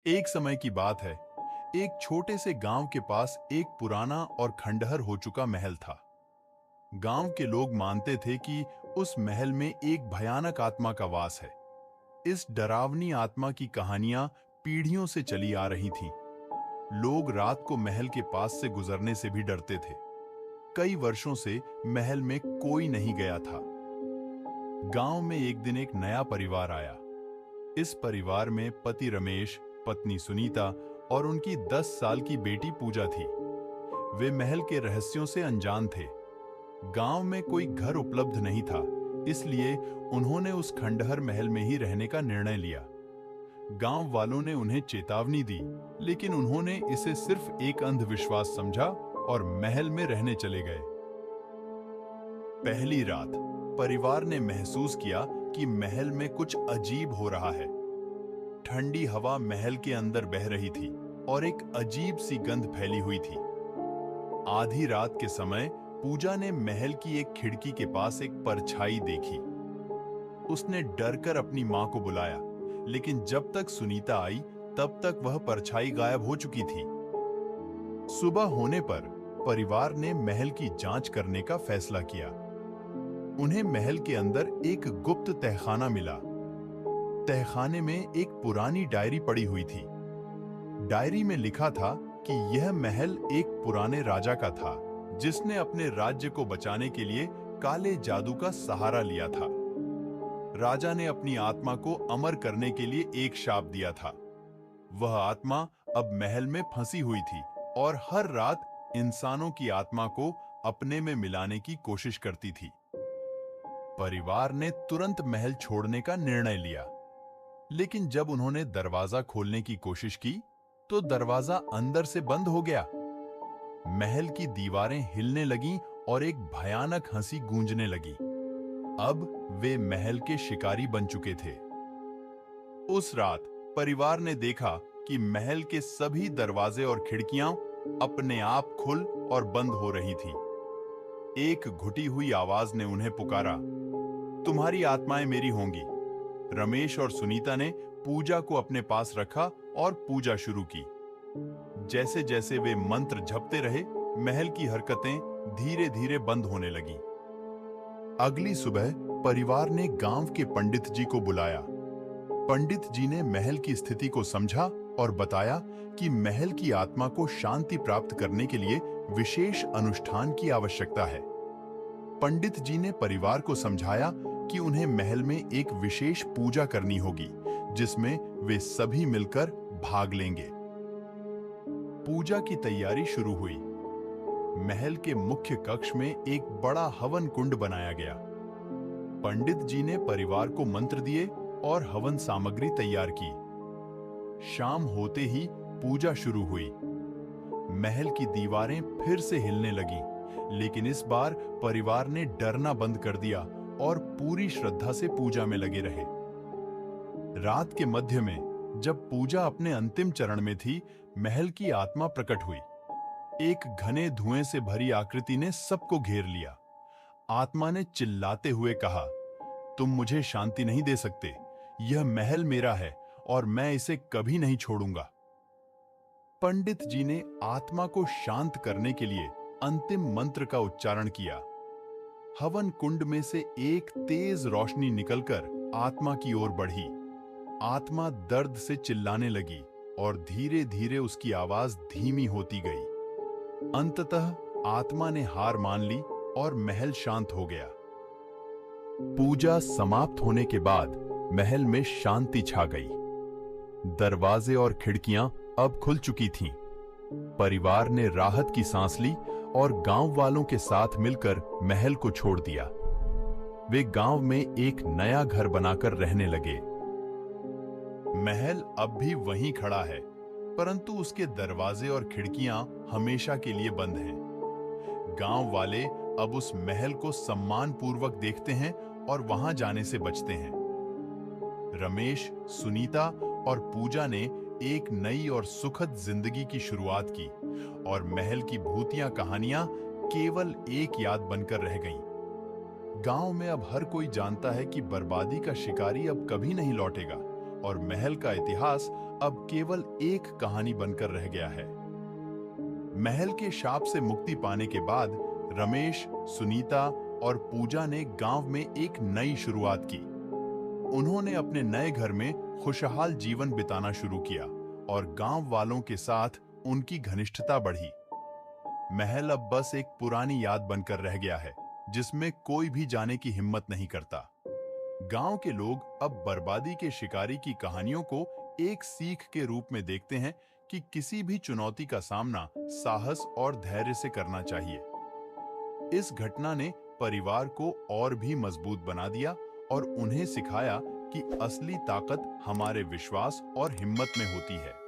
एक समय की बात है। एक छोटे से गांव के पास एक पुराना और खंडहर हो चुका महल था। गांव के लोग मानते थे कि उस महल में एक भयानक आत्मा का वास है। इस डरावनी आत्मा की कहानियां पीढ़ियों से चली आ रही थीं। लोग रात को महल के पास से गुजरने से भी डरते थे। कई वर्षों से महल में कोई नहीं गया था। गांव में एक दिन एक नया परिवार आया। इस परिवार में पति रमेश, पत्नी सुनीता और उनकी 10 साल की बेटी पूजा थी। वे महल के रहस्यों से अनजान थे। गांव में कोई घर उपलब्ध नहीं था, इसलिए उन्होंने उस खंडहर महल में ही रहने का निर्णय लिया। गांव वालों ने उन्हें चेतावनी दी, लेकिन उन्होंने इसे सिर्फ एक अंधविश्वास समझा और महल में रहने चले गए। पहली रात परिवार ने महसूस किया कि महल में कुछ अजीब हो रहा है। ठंडी हवा महल के अंदर बह रही थी और एक अजीब सी गंध फैली हुई थी। आधी रात के समय पूजा ने महल की एक खिड़की के पास एक परछाई देखी। उसने डरकर अपनी मां को बुलाया, लेकिन जब तक सुनीता आई तब तक वह परछाई गायब हो चुकी थी। सुबह होने पर परिवार ने महल की जांच करने का फैसला किया। उन्हें महल के अंदर एक गुप्त तहखाना मिला। तहखाने में एक पुरानी डायरी पड़ी हुई थी। डायरी में लिखा था कि यह महल एक पुराने राजा का था, जिसने अपने राज्य को बचाने के लिए काले जादू का सहारा लिया था। राजा ने अपनी आत्मा को अमर करने के लिए एक शाप दिया था। वह आत्मा अब महल में फंसी हुई थी और हर रात इंसानों की आत्मा को अपने में मिलाने की कोशिश करती थी। परिवार ने तुरंत महल छोड़ने का निर्णय लिया, लेकिन जब उन्होंने दरवाजा खोलने की कोशिश की तो दरवाजा अंदर से बंद हो गया। महल की दीवारें हिलने लगीं और एक भयानक हंसी गूंजने लगी। अब वे महल के शिकारी बन चुके थे। उस रात परिवार ने देखा कि महल के सभी दरवाजे और खिड़कियां अपने आप खुल और बंद हो रही थीं। एक घुटी हुई आवाज ने उन्हें पुकारा, तुम्हारी आत्माएं मेरी होंगी। रमेश और सुनीता ने पूजा को अपने पास रखा और पूजा शुरू की। जैसे जैसे वे मंत्र जपते रहे, महल की हरकतें धीरे धीरे बंद होने लगीं। अगली सुबह परिवार ने गांव के पंडित जी को बुलाया। पंडित जी ने महल की स्थिति को समझा और बताया कि महल की आत्मा को शांति प्राप्त करने के लिए विशेष अनुष्ठान की आवश्यकता है। पंडित जी ने परिवार को समझाया कि उन्हें महल में एक विशेष पूजा करनी होगी, जिसमें वे सभी मिलकर भाग लेंगे। पूजा की तैयारी शुरू हुई। महल के मुख्य कक्ष में एक बड़ा हवन कुंड बनाया गया। पंडित जी ने परिवार को मंत्र दिए और हवन सामग्री तैयार की। शाम होते ही पूजा शुरू हुई। महल की दीवारें फिर से हिलने लगीं, लेकिन इस बार परिवार ने डरना बंद कर दिया और पूरी श्रद्धा से पूजा में लगे रहे। रात के मध्य में जब पूजा अपने अंतिम चरण में थी, महल की आत्मा प्रकट हुई। एक घने धुएं से भरी आकृति ने सबको घेर लिया। आत्मा ने चिल्लाते हुए कहा, तुम मुझे शांति नहीं दे सकते। यह महल मेरा है और मैं इसे कभी नहीं छोड़ूंगा। पंडित जी ने आत्मा को शांत करने के लिए अंतिम मंत्र का उच्चारण किया। हवन कुंड में से एक तेज रोशनी निकलकर आत्मा की ओर बढ़ी। आत्मा दर्द से चिल्लाने लगी और धीरे धीरे उसकी आवाज धीमी होती गई। अंततः आत्मा ने हार मान ली और महल शांत हो गया। पूजा समाप्त होने के बाद महल में शांति छा गई। दरवाजे और खिड़कियां अब खुल चुकी थीं। परिवार ने राहत की सांस ली और गांव वालों के साथ मिलकर महल को छोड़ दिया। वे गांव में एक नया घर बनाकर रहने लगे। महल अब भी वहीं खड़ा है, परंतु उसके दरवाजे और खिड़कियां हमेशा के लिए बंद हैं। गांव वाले अब उस महल को सम्मानपूर्वक देखते हैं और वहां जाने से बचते हैं। रमेश, सुनीता और पूजा ने एक नई और सुखद जिंदगी की शुरुआत की और महल की भूतिया कहानियां केवल एक याद बनकर रह गईं। गांव में अब हर कोई जानता है कि बर्बादी का शिकारी अब कभी नहीं लौटेगा, और महल का इतिहास अब केवल एक कहानी बनकर रह गया है। महल के शाप से मुक्ति पाने के बाद रमेश, सुनीता और पूजा ने गांव में एक नई शुरुआत की। उन्होंने अपने नए घर में खुशहाल जीवन बिताना शुरू किया और गांव वालों के साथ उनकी घनिष्ठता बढ़ी। महल अब बस एक पुरानी याद बनकर रह गया है, जिसमें कोई भी जाने की हिम्मत नहीं करता। गांव के लोग अब बर्बादी के शिकारी की कहानियों को एक सीख के रूप में देखते हैं कि किसी भी चुनौती का सामना साहस और धैर्य से करना चाहिए। इस घटना ने परिवार को और भी मजबूत बना दिया और उन्हें सिखाया कि असली ताकत हमारे विश्वास और हिम्मत में होती है।